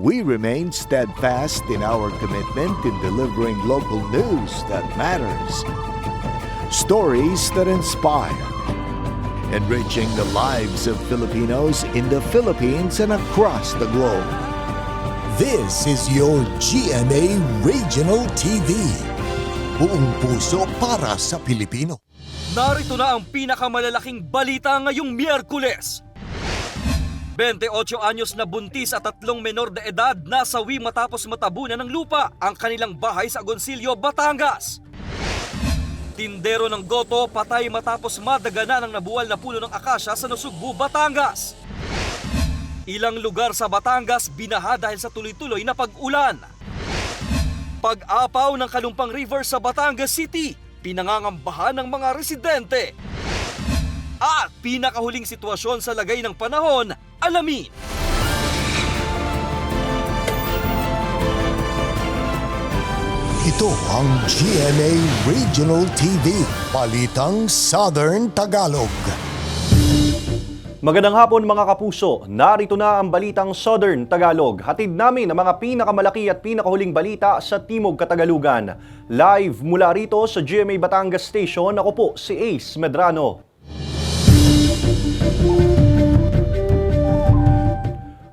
we remain steadfast in our commitment in delivering local news that matters. Stories that inspire. Enriching the lives of Filipinos in the Philippines and across the globe. This is your GMA Regional TV. Buong puso para sa Pilipino. Narito na ang pinakamalalaking balita ngayong Miyerkules. 28 anyos na buntis at 3 menor de edad nasawi matapos matabunan ng lupa ang kanilang bahay sa Agoncillo, Batangas. Tindero ng goto patay matapos madagana ng nabuwal na puno ng akasya sa Nasugbu, Batangas. Ilang lugar sa Batangas binaha dahil sa tuloy-tuloy na pag-ulan. Pag-apaw ng Kalumpang River sa Batangas City, pinangangambahan ng mga residente. At pinakahuling sitwasyon sa lagay ng panahon, alamin. Ito ang GMA Regional TV, Balitang Southern Tagalog. Magandang hapon mga kapuso, narito na ang Balitang Southern Tagalog. Hatid namin ang mga pinakamalaki at pinakahuling balita sa Timog Katagalugan. Live mula rito sa GMA Batangas Station, ako po si Ace Medrano.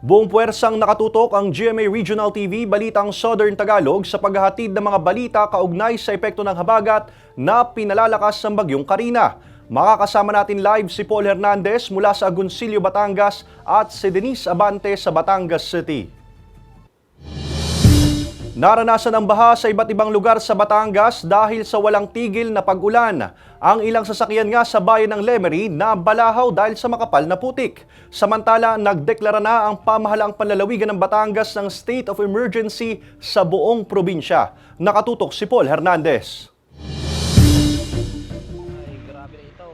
Buong puwersang nakatutok ang GMA Regional TV Balitang Southern Tagalog sa paghahatid ng mga balita kaugnay sa epekto ng habagat na pinalalakas ng bagyong Karina. Makakasama natin live si Paul Hernandez mula sa Agoncillo, Batangas at si Denise Abante sa Batangas City. Naranasan ang baha sa iba't ibang lugar sa Batangas dahil sa walang tigil na pag-ulan. Ang ilang sasakyan nga sa bayan ng Lemery na balahaw dahil sa makapal na putik. Samantala, nagdeklara na ang pamahalaang panlalawigan ng Batangas ng state of emergency sa buong probinsya. Nakatutok si Paul Hernandez.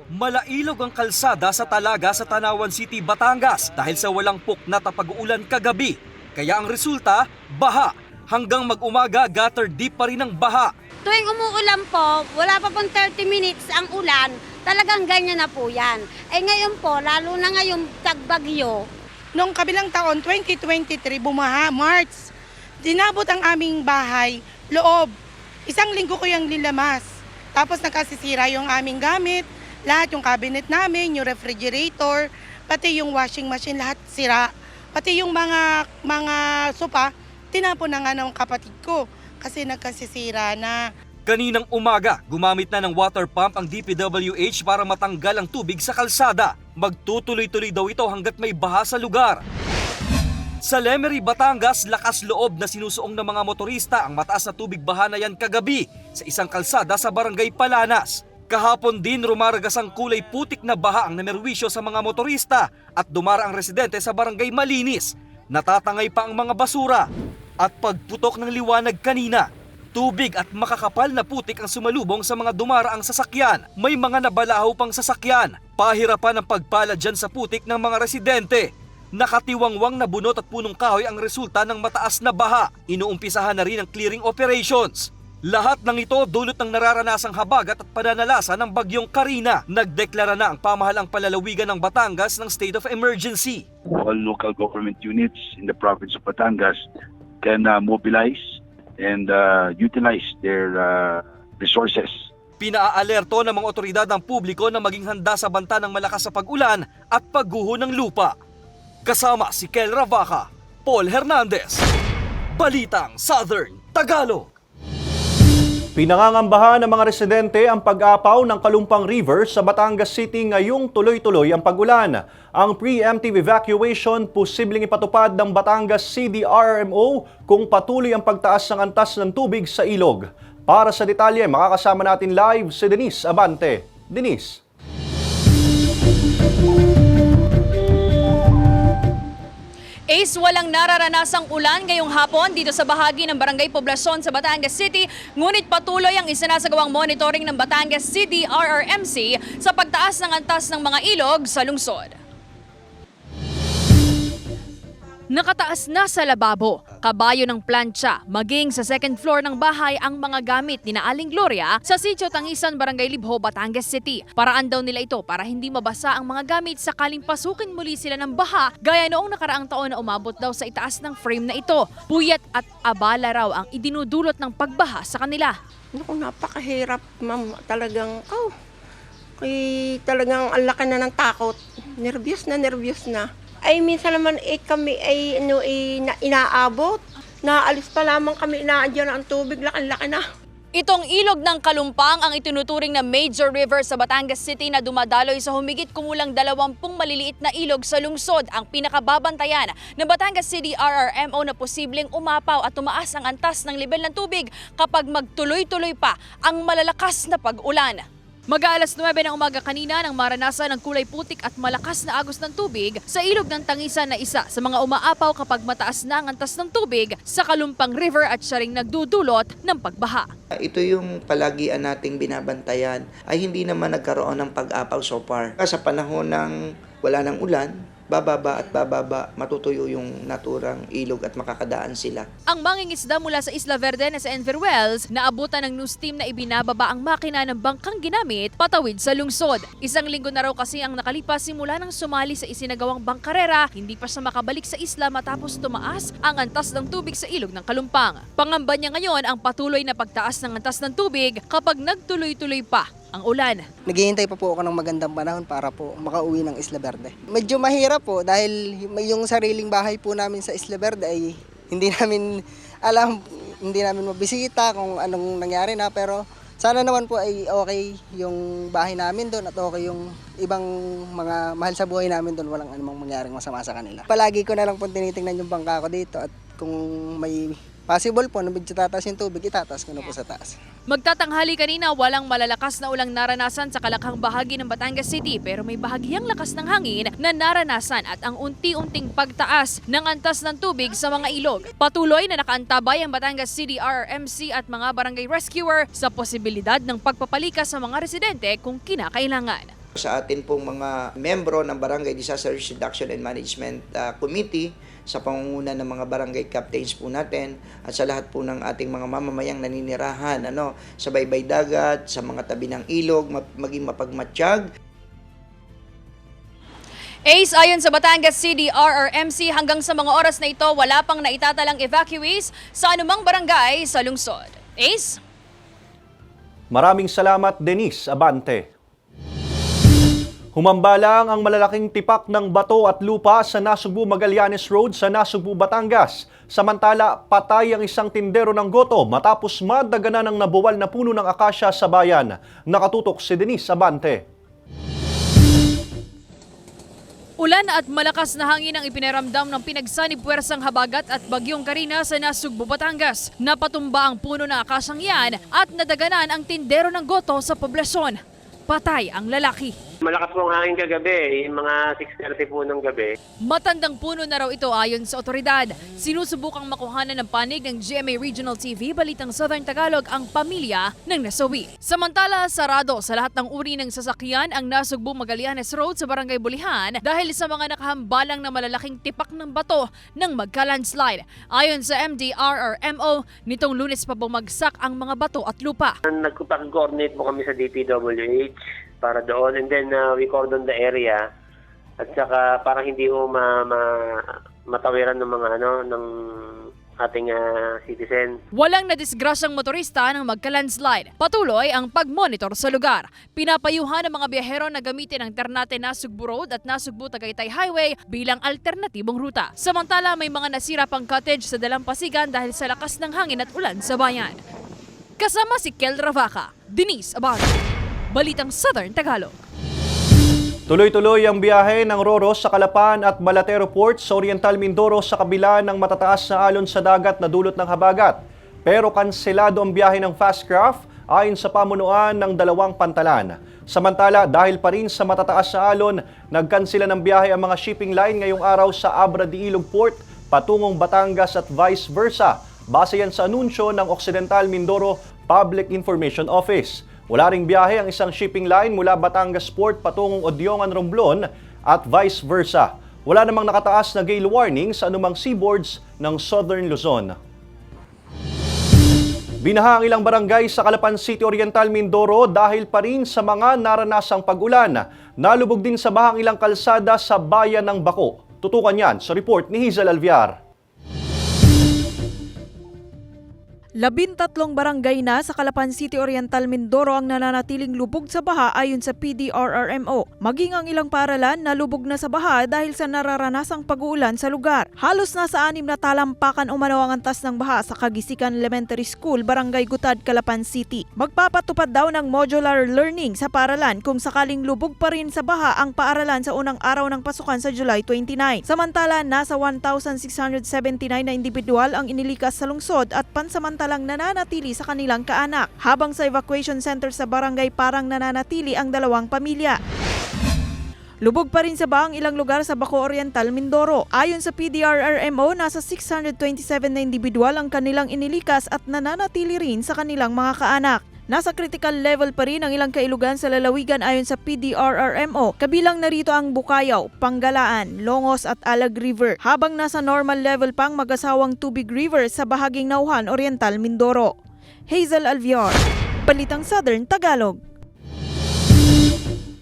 Malailog ang kalsada sa Talaga sa Tanawan City, Batangas dahil sa walang puknat na pag-uulan kagabi. Kaya ang resulta, baha. Hanggang mag-umaga, gutter deep pa rin ang baha. Tuwing umuulan po, wala pa pong 30 minutes ang ulan, talagang ganyan na po yan. Eh ngayon po, lalo na ngayong tagbagyo. Noong kabilang taon, 2023, bumaha, March. Dinabot ang aming bahay, loob. Isang linggo ko yung lilamas. Tapos nakasisira yung aming gamit, lahat yung cabinet namin, yung refrigerator, pati yung washing machine, lahat sira. Pati yung mga sopa, tinapon na nga ng kapatid ko kasi nagkasisira na. Kaninang umaga, gumamit na ng water pump ang DPWH para matanggal ang tubig sa kalsada. Magtutuloy-tuloy daw ito hanggat may baha sa lugar. Sa Lemery, Batangas, lakas loob na sinusuong ng mga motorista ang mataas na tubig baha na yan kagabi sa isang kalsada sa Barangay Palanas. Kahapon din rumaragas ang kulay putik na baha ang namerwisyo sa mga motorista at dumara ang residente sa Barangay Malinis. Natatangay pa ang mga basura. At pagputok ng liwanag kanina, tubig at makakapal na putik ang sumalubong sa mga dumaraang sasakyan. May mga nabalahaw pang sasakyan. Pahirapan ang pagpala dyan sa putik ng mga residente. Nakatiwangwang na bunot at punong kahoy ang resulta ng mataas na baha. Inuumpisahan na rin ang clearing operations. Lahat ng ito dulot ng nararanasang habagat at pananalasa ng bagyong Karina. Nagdeklara na ang pamahalang palalawigan ng Batangas ng state of emergency. All local government units in the province of Batangas can mobilize and utilize their resources. Pinaalerto ng mga otoridad ng publiko na maging handa sa banta ng malakas sa pag-ulan at pagguho ng lupa. Kasama si Kel Ravaca, Paul Hernandez, Balitang Southern Tagalog. Pinangangambahan ng mga residente ang pag-apaw ng Kalumpang River sa Batangas City ngayong tuloy-tuloy ang pag-ulan. Ang preemptive evacuation posibleng ipatupad ng Batangas CDRMO kung patuloy ang pagtaas ng antas ng tubig sa ilog. Para sa detalye, makakasama natin live si Denise Abante. Denise. Ace, walang nararanasang ulan ngayong hapon dito sa bahagi ng Barangay Poblacion sa Batangas City, ngunit patuloy ang isinasagawang monitoring ng Batangas City RRMC sa pagtaas ng antas ng mga ilog sa lungsod. Nakataas na sa lababo, kabayo ng plancha, maging sa second floor ng bahay ang mga gamit ni Aling Gloria sa Sitio Tangisan, Barangay Libho, Batangas City. Paraan daw nila ito para hindi mabasa ang mga gamit sakaling pasukin muli sila ng baha gaya noong nakaraang taon na umabot daw sa itaas ng frame na ito. Puyat at abala raw ang idinudulot ng pagbaha sa kanila. Naku, napakahirap, ma'am. Talagang, talagang ang laki na ng takot. Nervyos na. Ay, minsan naman kami ay inaabot. Naalis pa lamang kami, inaadyan ang tubig, laki-laki na. Itong ilog ng Kalumpang ang itinuturing na major river sa Batangas City na dumadaloy sa humigit kumulang 20 maliliit na ilog sa lungsod, ang pinakababantayan ng Batangas City RRMO na posibleng umapaw at tumaas ang antas ng level ng tubig kapag magtuloy-tuloy pa ang malalakas na pag-ulan. Mag-aalas 9 ng umaga kanina nang maranasan ng kulay putik at malakas na agos ng tubig sa ilog ng Tangisan na isa sa mga umaapaw kapag mataas na ang antas ng tubig sa Kalumpang River at siya ring nagdudulot ng pagbaha. Ito yung palagian nating binabantayan ay hindi naman nagkaroon ng pag-apaw so far. Sa panahon ng wala ng ulan, bababa, matutuyo yung naturang ilog at makakadaan sila. Ang mangingisda mula sa Isla Verde na sa Enver Wells, naabutan ng news team na ibinababa ang makina ng bangkang ginamit patawid sa lungsod. Isang linggo na raw kasi ang nakalipas simula nang sumali sa isinagawang bangkarera, hindi pa siya makabalik sa isla matapos tumaas ang antas ng tubig sa ilog ng Kalumpang. Pangamba niya ngayon ang patuloy na pagtaas ng antas ng tubig kapag nagtuloy-tuloy pa ang ulan. Naghihintay pa po ako ng magandang panahon para po makauwi ng Isla Verde. Medyo mahirap po dahil yung sariling bahay po namin sa Isla Verde ay hindi namin alam, hindi namin mabisita kung anong nangyari na, pero sana naman po ay okay yung bahay namin doon at okay yung ibang mga mahal sa buhay namin doon, walang anumang mangyaring masama sa kanila. Palagi ko na lang po tinitingnan yung bangka ko dito at kung may possible po na medyo tataas yung tubig, itataas ko na po sa taas. Magtatanghali kanina, walang malalakas na ulang naranasan sa kalakhang bahagi ng Batangas City pero may bahagyang lakas ng hangin na naranasan at ang unti-unting pagtaas ng antas ng tubig sa mga ilog. Patuloy na nakaantabay ang Batangas City RRMC at mga barangay rescuer sa posibilidad ng pagpapalikas sa mga residente kung kinakailangan. Sa atin pong mga membro ng Barangay Disaster Risk Reduction and Management Committee, sa pangunguna ng mga barangay captains po natin at sa lahat po ng ating mga mamamayang naninirahan sa baybay dagat, sa mga tabi ng ilog, maging mapagmatsyag. Ace, ayon sa Batangas City RRMC, hanggang sa mga oras na ito, wala pang naitatalang evacuees sa anumang barangay sa lungsod. Ace? Maraming salamat, Denise Abante. Humambalang ang malalaking tipak ng bato at lupa sa Nasugbu Magallanes Road sa Nasugbu, Batangas. Samantala, patay ang isang tindero ng goto matapos madaganan ng nabuwal na puno ng akasya sa bayan. Nakatutok si Denise Abante. Ulan at malakas na hangin ang ipinaramdam ng pinagsanib puwersang habagat at bagyong Karina sa Nasugbu, Batangas. Napatumba ang puno ng akasyang yan at nadaganan ang tindero ng goto sa poblasyon. Patay ang lalaki. Malakas pong hangin kagabi, yung mga 6:30 po ng gabi. Matandang puno na raw ito ayon sa otoridad. Sinusubukang makuhanan ng panig ng GMA Regional TV, Balitang Southern Tagalog, ang pamilya ng nasawi. Samantala, sarado sa lahat ng uri ng sasakyan ang Nasugbu Magallanes Road sa Barangay Bulihan dahil sa mga nakahambalang na malalaking tipak ng bato ng magka-landslide. Ayon sa MDRRMO, nitong Lunes pa bumagsak ang mga bato at lupa. Nagpapag-coordinate po kami sa DPWH para doon, and then we cordon the area at saka para hindi ho matawiran ng mga ng ating citizen. Walang nadisgrasyang motorista ng magka-landslide. Patuloy ang pag-monitor sa lugar. Pinapayuhan ng mga biyahero na gamitin ang Ternate Nasugbu Road at Nasugbu Tagaytay Highway bilang alternatibong ruta. Samantala, may mga nasira pang cottage sa Dalampasigan dahil sa lakas ng hangin at ulan sa bayan. Kasama si Kel Ravaca, Denise Abante, Balitang Southern Tagalog. Tuloy-tuloy ang biyahe ng Roros sa Calapan at Balatero Port sa Oriental Mindoro sa kabila ng matataas na alon sa dagat na dulot ng habagat. Pero kanselado ang biyahe ng Fastcraft ayon sa pamunuan ng dalawang pantalan. Samantala, dahil pa rin sa matataas na alon, nagkansela ng biyahe ang mga shipping line ngayong araw sa Abra de Ilog Port patungong Batangas at vice versa. Base yan sa anunsyo ng Occidental Mindoro Public Information Office. Wala ring biyahe ang isang shipping line mula Batangas Port patungong Odiongan, Romblon at vice versa. Wala namang nakataas na gale warning sa anumang seaboards ng Southern Luzon. Binaha ang ilang barangay sa Calapan City, Oriental, Mindoro dahil pa rin sa mga naranasang pag-ulan. Nalubog din sa bahang ilang kalsada sa bayan ng Bako. Tutukan yan sa report ni Hazel Alviar. 13 barangay na sa Calapan City, Oriental, Mindoro ang nananatiling lubog sa baha ayon sa PDRRMO. Maging ang ilang paaralan na lubog na sa baha dahil sa nararanasang pag-uulan sa lugar. Halos nasa 6 na talampakan umano ang antas ng baha sa Kagisikan Elementary School, Barangay Gutad, Calapan City. Magpapatupad daw ng modular learning sa paaralan kung sakaling lubog pa rin sa baha ang paaralan sa unang araw ng pasukan sa July 29. Samantala, nasa 1,679 na individual ang inilikas sa lungsod at pansamantala nananatili sa kanilang kaanak, habang sa evacuation center sa barangay parang nananatili ang 2 pamilya. Lubog pa rin sa bahang ilang lugar sa Bako Oriental, Mindoro. Ayon sa PDRRMO, nasa 627 na individual ang kanilang inilikas at nananatili rin sa kanilang mga kaanak. Nasa critical level pa rin ang ilang kailugan sa lalawigan ayon sa PDRRMO, kabilang narito ang Bukayaw, Panggalaan, Longos at Alag River, habang nasa normal level pang mag-asawang Tubig River sa bahaging Nauhan, Oriental, Mindoro. Hazel Alviar, Balitang Southern Tagalog.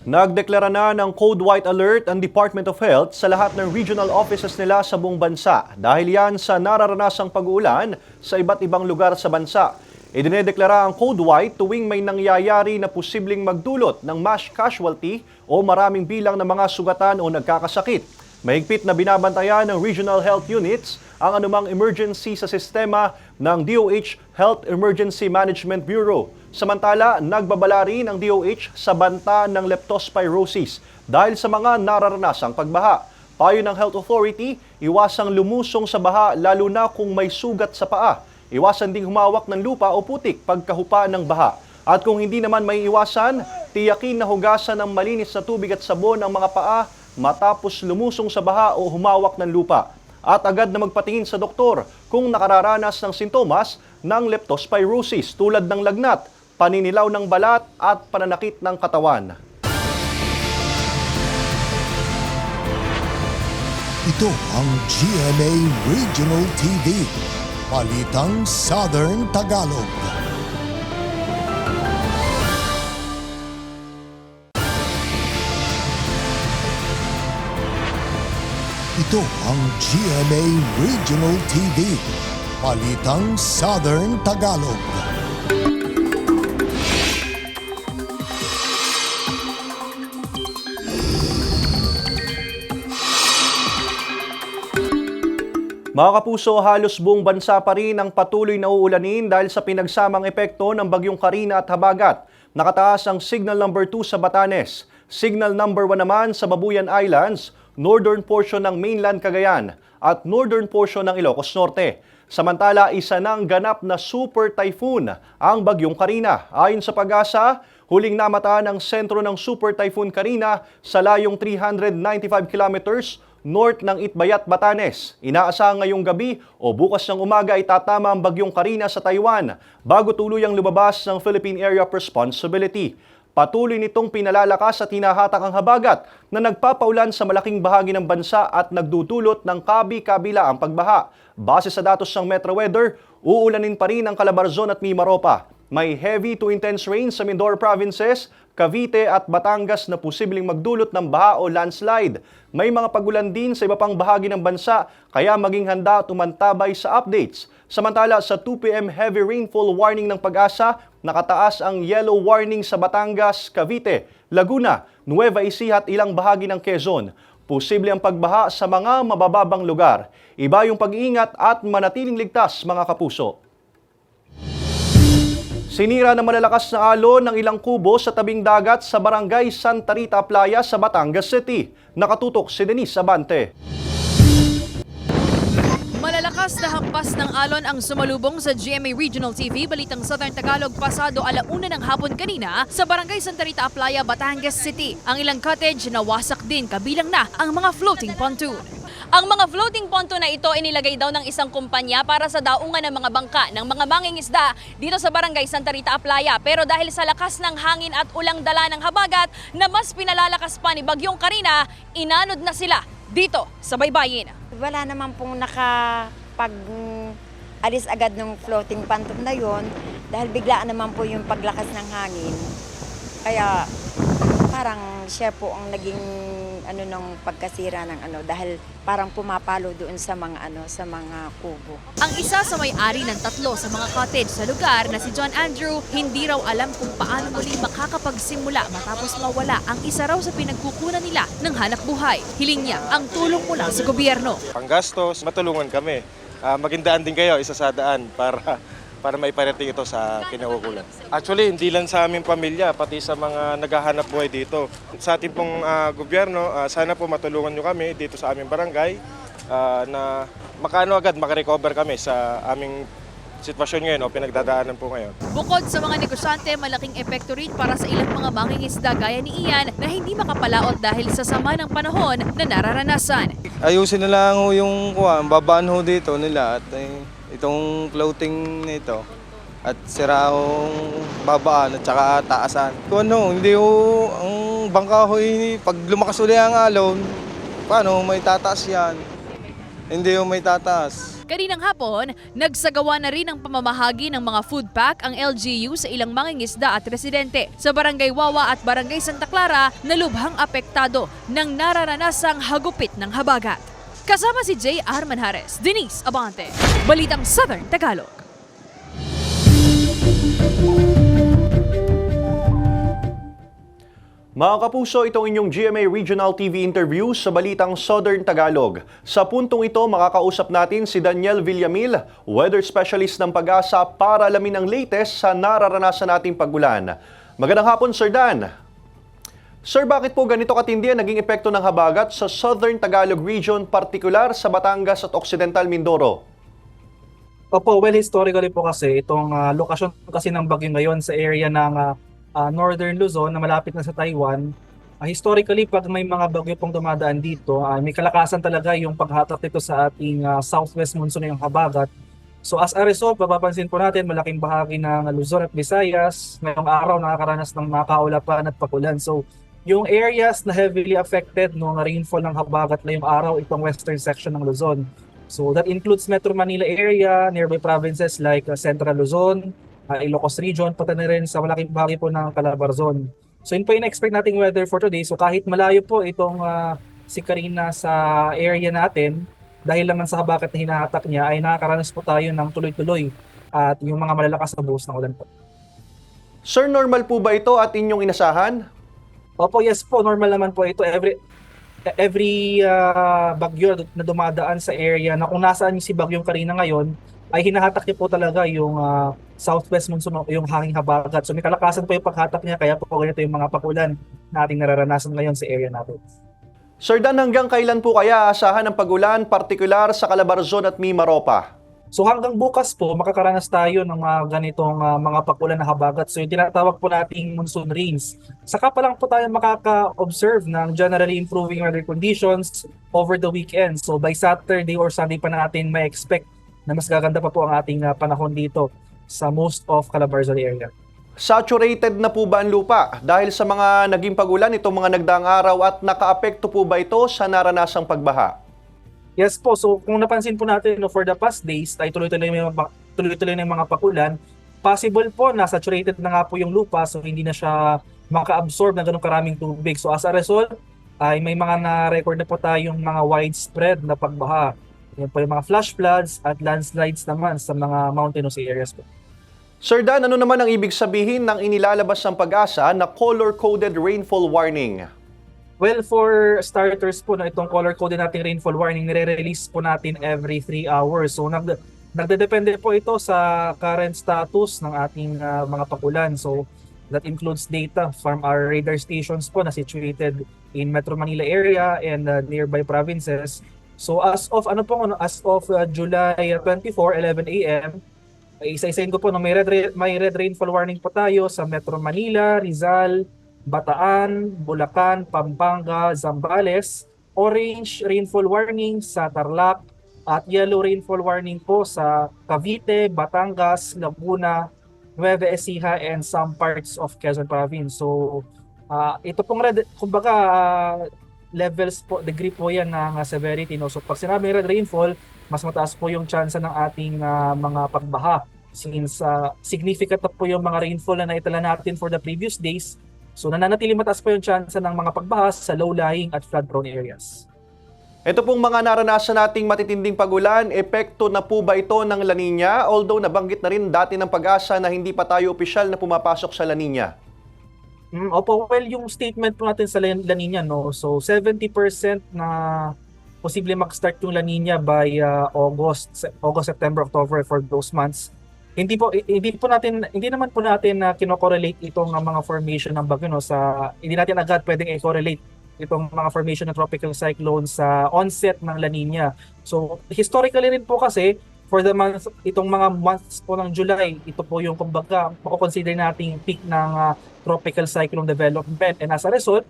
Nagdeklara na ng Code White Alert ang Department of Health sa lahat ng regional offices nila sa buong bansa dahil yan sa nararanasang pag-uulan sa iba't ibang lugar sa bansa. Idinedeklara ang Code White tuwing may nangyayari na posibleng magdulot ng mass casualty o maraming bilang ng mga sugatan o nagkakasakit. Mahigpit na binabantayan ng regional health units ang anumang emergency sa sistema ng DOH Health Emergency Management Bureau. Samantala, nagbabala rin ang DOH sa banta ng leptospirosis dahil sa mga nararanasang pagbaha. Payo ng Health Authority, iwasang lumusong sa baha lalo na kung may sugat sa paa. Iwasan ding humawak ng lupa o putik pagkahupa ng baha. At kung hindi naman may iwasan, tiyakin na hugasan ng malinis na tubig at sabon ang mga paa matapos lumusong sa baha o humawak ng lupa. At agad na magpatingin sa doktor kung nakararanas ng sintomas ng leptospirosis tulad ng lagnat, paninilaw ng balat at pananakit ng katawan. Ito ang GMA Regional TV. Balitang Southern Tagalog. Ito ang GMA Regional TV. Balitang Southern Tagalog. Mga kapuso, halos buong bansa pa rin ang patuloy na uulanin dahil sa pinagsamang epekto ng bagyong Karina at Habagat. Nakataas ang Signal Number 2 sa Batanes, Signal Number 1 naman sa Babuyan Islands, northern portion ng mainland Cagayan at northern portion ng Ilocos Norte. Samantala, isa ng ganap na super typhoon ang bagyong Karina. Ayon sa Pag-asa, huling namataan ang sentro ng super typhoon Karina sa layong 395 kilometers north ng Itbayat, Batanes. Inaasahan ngayong gabi o bukas ng umaga ay tatama ang bagyong Karina sa Taiwan bago tuluyang lumabas ng Philippine Area of Responsibility. Patuloy nitong pinalalakas at hinahatak ang habagat na nagpapaulan sa malaking bahagi ng bansa at nagdudulot ng kabi-kabila ang pagbaha. Base sa datos ng Metro Weather, uulanin pa rin ang Calabarzon at Mimaropa. May heavy to intense rain sa Mindoro provinces, Cavite at Batangas na posibleng magdulot ng baha o landslide. May mga pagulan din sa iba pang bahagi ng bansa, kaya maging handa at tumantabay sa updates. Samantala, sa 2 p.m. heavy rainfall warning ng Pag-asa, nakataas ang yellow warning sa Batangas, Cavite, Laguna, Nueva Ecija at ilang bahagi ng Quezon. Posible ang pagbaha sa mga mabababang lugar. Iba yung pag-iingat at manatiling ligtas, mga kapuso. Sinira ng malalakas na alon ng ilang kubo sa tabing dagat sa Barangay Santa Rita Playa sa Batangas City. Nakatutok si Denise Abante. Malalakas na hampas ng alon ang sumalubong sa GMA Regional TV, Balitang Southern Tagalog, pasado 1:00 ng hapon kanina sa Barangay Santa Rita Playa, Batangas City. Ang ilang cottage nawasak din, kabilang na ang mga floating pontoon. Ang mga floating pontoon na ito inilagay daw ng isang kumpanya para sa daungan ng mga bangka ng mga mangingisda dito sa Barangay Santa Rita Playa. Pero dahil sa lakas ng hangin at ulang dala ng habagat na mas pinalalakas pa ni Bagyong Karina, inanod na sila dito sa Baybayin. Wala naman pong alis agad ng floating phantom na yon dahil biglaan naman po yung paglakas ng hangin. Kaya parang siya po ang naging ng pagkasira ng dahil parang pumapalo doon sa mga kubo. Ang isa sa may-ari ng 3 sa mga cottage sa lugar na si John Andrew, hindi raw alam kung paano muli makakapagsimula matapos mawala ang isa raw sa pinagkukunan nila ng hanap buhay. Hiling niya ang tulong mula sa gobyerno. Panggastos, matulungan kami. Maging daan din kayo, isa sa daan para maiparating ito sa kinaukulan. Actually, hindi lang sa aming pamilya, pati sa mga naghahanap buhay dito. Sa ating pong gobyerno, sana po matulungan nyo kami dito sa aming barangay na makarecover kami sa aming sitwasyon ngayon o pinagdadaanan po ngayon. Bukod sa mga negosyante, malaking epekto rin para sa ilang mga mangingisda gaya ni Ian na hindi makapalaot dahil sa sama ng panahon na nararanasan. Ayusin na lang yung babaan ho dito nila at itong floating nito at sirahong babaan at saka taasan. Hindi ho, ang bangka ho, pag lumakas uli ang alon, paano may tataas yan? Hindi ho may tataas. Kaninang hapon, nagsagawa na rin ang pamamahagi ng mga food pack ang LGU sa ilang mangingisda at residente sa Barangay Wawa at Barangay Santa Clara na lubhang apektado ng nararanasang hagupit ng habagat. Kasama si J.R. Manjares, Denise Abante, Balitang Southern Tagalog. Mga kapuso, itong inyong GMA Regional TV interview sa Balitang Southern Tagalog. Sa puntong ito, makakausap natin si Daniel Villamil, weather specialist ng Pag-asa para alamin ang latest sa nararanasan nating pagulan. Magandang hapon, Sir Dan. Sir, bakit po ganito katindi ang naging epekto ng habagat sa Southern Tagalog Region, partikular sa Batangas at Occidental Mindoro? Opo, well, historically po kasi itong lokasyon kasi ng bagyo ngayon sa area ng Northern Luzon na malapit na sa Taiwan, historically pag may mga bagyo pong dumadaan dito, may kalakasan talaga yung paghatak nito sa ating southwest monsoon yung habagat. So as a result, mapapansin po natin malaking bahagi ng Luzon at Visayas ngayong araw nakakaranas ng mga kaulapan at pakulan. So yung areas na heavily affected ng rainfall ng habagat na yung araw, itong western section ng Luzon. So that includes Metro Manila area, nearby provinces like Central Luzon, Ilocos Region, pati na rin sa malaking bahagi po ng Calabarzon. So yun po yung expect nating weather for today. So kahit malayo po itong si Karina sa area natin, dahil naman sa habagat na hinahatak niya, ay nakakaranas po tayo ng tuloy-tuloy at yung mga malalakas na buhos ng ulan po. Sir, normal po ba ito at inyong inasahan? Opo, yes po, normal naman po ito. Every bagyo na dumadaan sa area na kung nasaan yung si Bagyong Karina ngayon, ay hinahatak niya po talaga yung southwest monsoon, yung hanging habagat. So may kalakasan po yung paghatak niya, kaya po ganito yung mga pakulan na ating nararanasan ngayon sa area natin. Sir Dan, hanggang kailan po kaya asahan ng pagulan, partikular sa Calabarzon at Mimaropa? So hanggang bukas po, makakaranas tayo ng mga ganitong mga pakulan na habagat. So yung tinatawag po nating monsoon rains. Saka pa lang po tayo makaka-observe ng generally improving weather conditions over the weekend. So by Saturday or Sunday pa natin may expect na mas gaganda pa po ang ating panahon dito sa most of Calabarzon area. Saturated na po ba ang lupa dahil sa mga naging pagulan itong mga nagdaang araw at nakaapekto po ba ito sa naranasang pagbaha? Yes po, so kung napansin po natin for the past days ay tuloy-tuloy na yung mga pakulan, possible po na saturated na nga po yung lupa so hindi na siya maka-absorb ng ganong karaming tubig. So as a result, ay may mga na-record na po tayong mga widespread na pagbaha. Yan po yung mga flash floods at landslides naman sa mga mountainous areas po. Sir Dan, ano naman ang ibig sabihin ng inilalabas ng Pag-asa na color-coded rainfall warning? Well, for starters po, na itong color-coded nating rainfall warning, nire-release po natin every 3 hours. So nagdedepende po ito sa current status ng ating mga pakulan. So that includes data from our radar stations po na situated in Metro Manila area and nearby provinces. So as of July 24, 11 a.m., isa-isahin ko po na may red rainfall warning po tayo sa Metro Manila, Rizal, Bataan, Bulacan, Pampanga, Zambales, orange rainfall warning sa Tarlac, at yellow rainfall warning po sa Cavite, Batangas, Laguna, Nueva Ecija, and some parts of Quezon Province. So ito pong red, kumbaga levels po, degree po yan ng severity. No? So pag sinabi red rainfall, mas mataas po yung chance ng ating mga pagbaha. Since significant na po yung mga rainfall na naitala natin for the previous days, so nananatili mataas po yung chance ng mga pagbaha sa low-lying at flood-prone areas. Ito pong mga naranasan nating matitinding pag-ulan, epekto na po ba ito ng La Nina? Although nabanggit na rin dati ng Pag-asa na hindi pa tayo opisyal na pumapasok sa La Nina. Opo, well, yung statement po natin sa La Nina, no? So 70% na posible mag-start yung La Nina by August, September, October for those months. Hindi naman po natin kino-correlate itong mga formation ng bagyo, no, hindi natin agad pwedeng i-correlate itong mga formation ng tropical cyclone sa onset ng La Nina. So historically rin po kasi for the month, itong mga months po ng July, ito po yung kumbaga mako-consider nating peak ng tropical cyclone development, and as a result,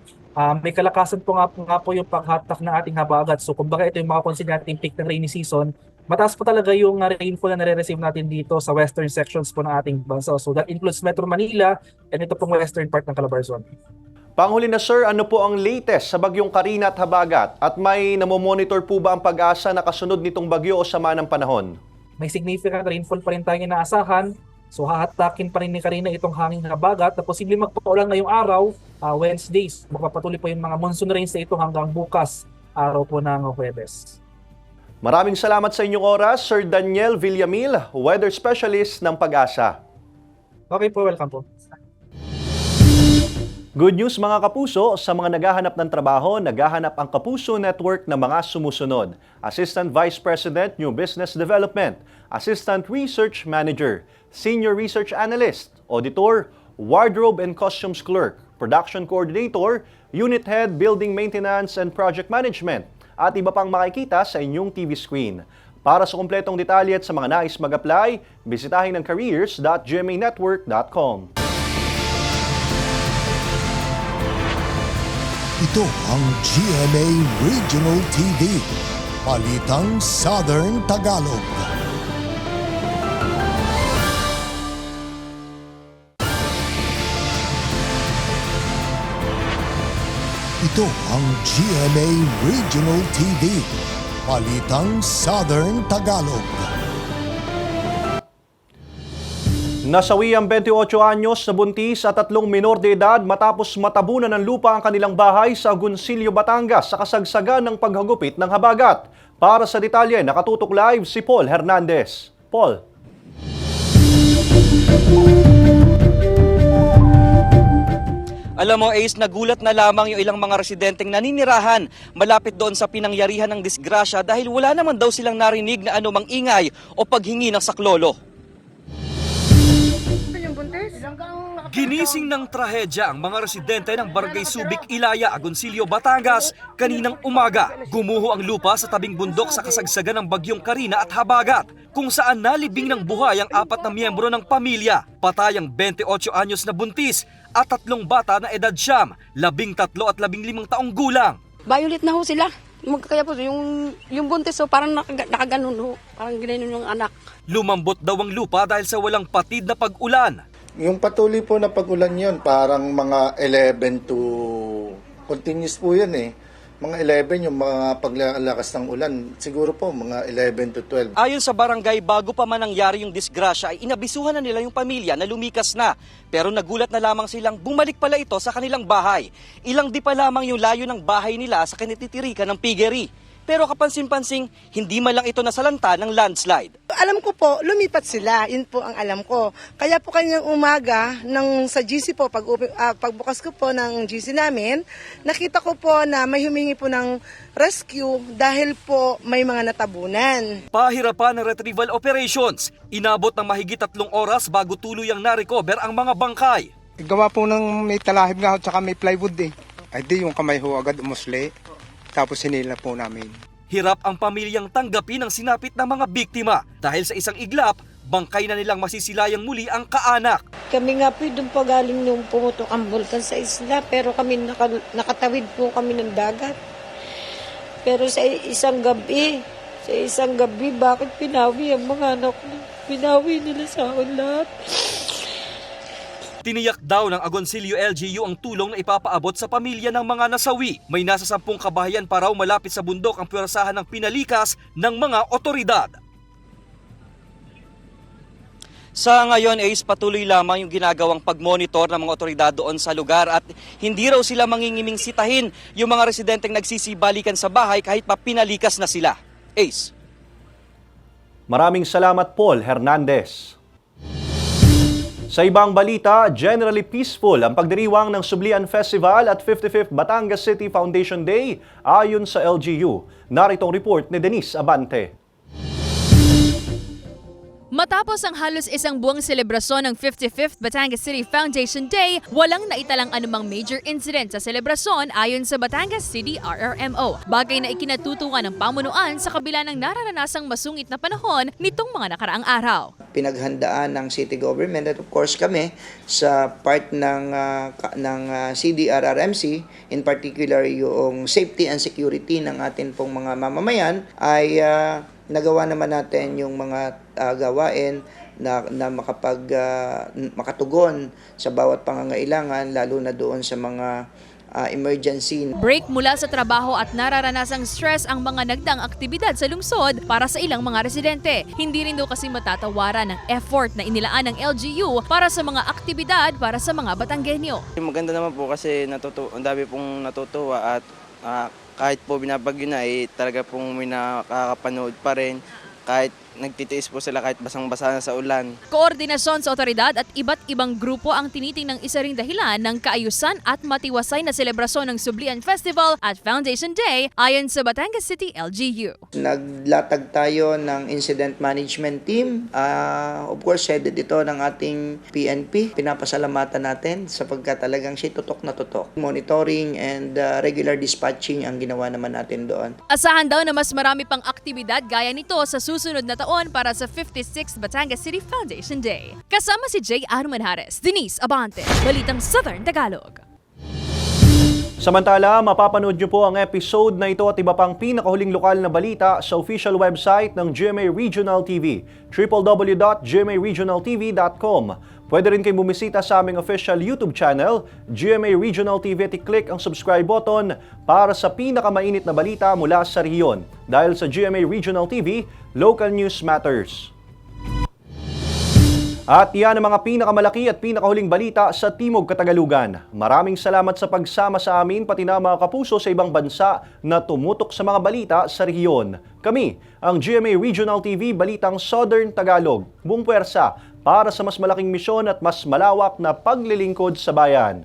may kalakasan po nga po yung paghatak ng ating habagat. So kumbaga ito yung mako-consider nating peak ng rainy season. Mataas po talaga yung rainfall na nare-receive natin dito sa western sections po ng ating bansa. So that includes Metro Manila and ito pong western part ng Calabarzon. Panghuli na sir, ano po ang latest sa bagyong Karina at Habagat? At may namomonitor po ba ang Pag-asa na kasunod nitong bagyo o sama ng panahon? May significant rainfall pa rin tayong inaasahan. So hahatakin pa rin ni Karina itong hanging Habagat na posibleng magpaulan ngayong araw, Wednesdays. Magpapatuloy po yung mga monsoon rains na ito hanggang bukas, araw po ng Huwebes. Maraming salamat sa inyong oras, Sir Daniel Villamil, Weather Specialist ng Pag-asa. Okay po, welcome po. Good news mga kapuso, sa mga naghahanap ng trabaho, naghahanap ang Kapuso Network ng mga sumusunod. Assistant Vice President, New Business Development, Assistant Research Manager, Senior Research Analyst, Auditor, Wardrobe and Costumes Clerk, Production Coordinator, Unit Head, Building Maintenance and Project Management, at iba pang makikita sa inyong TV screen. Para sa kumpletong detalye at sa mga nais mag-apply, bisitahin ang careers.gmanetwork.com. Ito ang GMA Regional TV, Balitang Southern Tagalog. Ito ang GMA Regional TV, Balitang Southern Tagalog. Nasawi ang 28 anyos na buntis at 3 minor de edad matapos matabunan ng lupa ang kanilang bahay sa Agoncillo, Batangas sa kasagsagan ng paghagupit ng habagat. Para sa detalye, nakatutok live si Paul Hernandez. Paul. Alam mo Ace, nagulat na lamang yung ilang mga residenteng naninirahan malapit doon sa pinangyarihan ng disgrasya dahil wala naman daw silang narinig na anumang ingay o paghingi ng saklolo. Ginising ng trahedya ang mga residente ng Barangay Subic, Ilaya, Agoncillo, Batangas kaninang umaga. Gumuho ang lupa sa tabing bundok sa kasagsagan ng bagyong Karina at Habagat, kung saan nalibing ng buhay ang 4 na miyembro ng pamilya. Patay ang 28 anyos na buntis at 3 bata na edad siyam, 13 at 15 taong gulang. Violet na ho sila. Kaya po yung buntis parang nakaganon ho. Parang ginanon yung anak. Lumambot daw ang lupa dahil sa walang patid na pag-ulan. Yung patuloy po na pag-ulan yun, parang mga 11 to continuous po yun eh. Mga 11 yung mga paglalakas ng ulan. Siguro po mga 11 to 12. Ayon sa barangay, bago pa man nangyari yung disgrasya ay inabisuhan na nila yung pamilya na lumikas na. Pero nagulat na lamang silang bumalik pala ito sa kanilang bahay. Ilang di pa lamang yung layo ng bahay nila sa kinititirikan ng piggery. Pero kapansin-pansing, hindi man lang ito nasalanta ng landslide. Alam ko po, lumipat sila. Yun po ang alam ko. Kaya po kanyang umaga, sa GC po, pagbukas ko po ng GC namin, nakita ko po na may humingi po ng rescue dahil po may mga natabunan. Pahirapan ng retrieval operations. Inabot ng mahigit 3 oras bago tuluyang na-recover ang mga bangkay. Gawa po ng may talahib nga at saka may plywood eh. Ay di yung kamay ho agad umusli. Tapos sinila po namin. Hirap ang pamilyang tanggapin ang sinapit ng mga biktima dahil sa isang iglap, bangkay na nilang masisilayang muli ang kaanak. Kami nga po doon pa galing nung pumutok ang bulkan sa isla pero kami nakatawid po kami ng dagat. Pero sa isang gabi, bakit pinawi ang mga anak ko? Pinawi nila sa akin lahat. Tiniyak daw ng Agoncillo LGU ang tulong na ipapaabot sa pamilya ng mga nasawi. May nasa 10 kabahayan pa raw malapit sa bundok ang puwersahan ng pinalikas ng mga otoridad. Sa ngayon, Ace, patuloy lamang yung ginagawang pagmonitor ng mga otoridad doon sa lugar at hindi raw sila mangingiming sitahin yung mga residenteng nagsisibalikan sa bahay kahit pa pinalikas na sila. Ace. Maraming salamat, Paul Hernandez. Sa ibang balita, generally peaceful ang pagdiriwang ng Sublian Festival at 55th Batangas City Foundation Day ayon sa LGU. Narito ang report ni Denise Abante. Matapos ang halos isang buwang selebrasyon ng 55th Batangas City Foundation Day, walang naitalang anumang major incident sa selebrasyon ayon sa Batangas City RRMO. Bagay na ikinatutukan ng pamunuan sa kabila ng nararanasang masungit na panahon nitong mga nakaraang araw. Pinaghandaan ng city government at of course kami sa part ng CDRRMC, in particular yung safety and security ng atin pong mga mamamayan ay nagawa naman natin yung mga gawain na makatugon sa bawat pangangailangan, lalo na doon sa mga emergency. Break mula sa trabaho at nararanasang stress ang mga nagdaang aktibidad sa lungsod para sa ilang mga residente. Hindi rin daw kasi matatawaran ng effort na inilaan ng LGU para sa mga aktibidad para sa mga Batanggenyo. Maganda naman po kasi ang dami pong natutuwa at kahit po binabagyo na talaga pong may nakakapanood pa rin. Kahit nagtitiis po sila kahit basang-basa na sa ulan. Koordinasyon sa otoridad at iba't ibang grupo ang tinitingnang isa ring dahilan ng kaayusan at matiwasay na selebrasyon ng Sublian Festival at Foundation Day ayon sa Batangas City LGU. Naglatag tayo ng incident management team. Of course, headed ito ng ating PNP. Pinapasalamatan natin sapagkat talagang siya tutok na tutok. Monitoring and regular dispatching ang ginawa naman natin doon. Asahan daw na mas marami pang aktibidad gaya nito sa susunod na taon para sa 56th Batangas City Foundation Day. Kasama si J. Armanhares, Denise Abante, Balitang Southern Tagalog. Samantala, mapapanood niyo po ang episode na ito at iba pang pinakahuling lokal na balita sa official website ng GMA Regional TV, www.gmaregionaltv.com. Pwede rin kayo bumisita sa aming official YouTube channel, GMA Regional TV, at i-click ang subscribe button para sa pinakamainit na balita mula sa rehiyon. Dahil sa GMA Regional TV, local news matters. At yan ang mga pinakamalaki at pinakahuling balita sa Timog Katagalugan. Maraming salamat sa pagsama sa amin pati na mga kapuso sa ibang bansa na tumutok sa mga balita sa rehiyon. Kami, ang GMA Regional TV Balitang Southern Tagalog, buong puwersa para sa mas malaking misyon at mas malawak na paglilingkod sa bayan.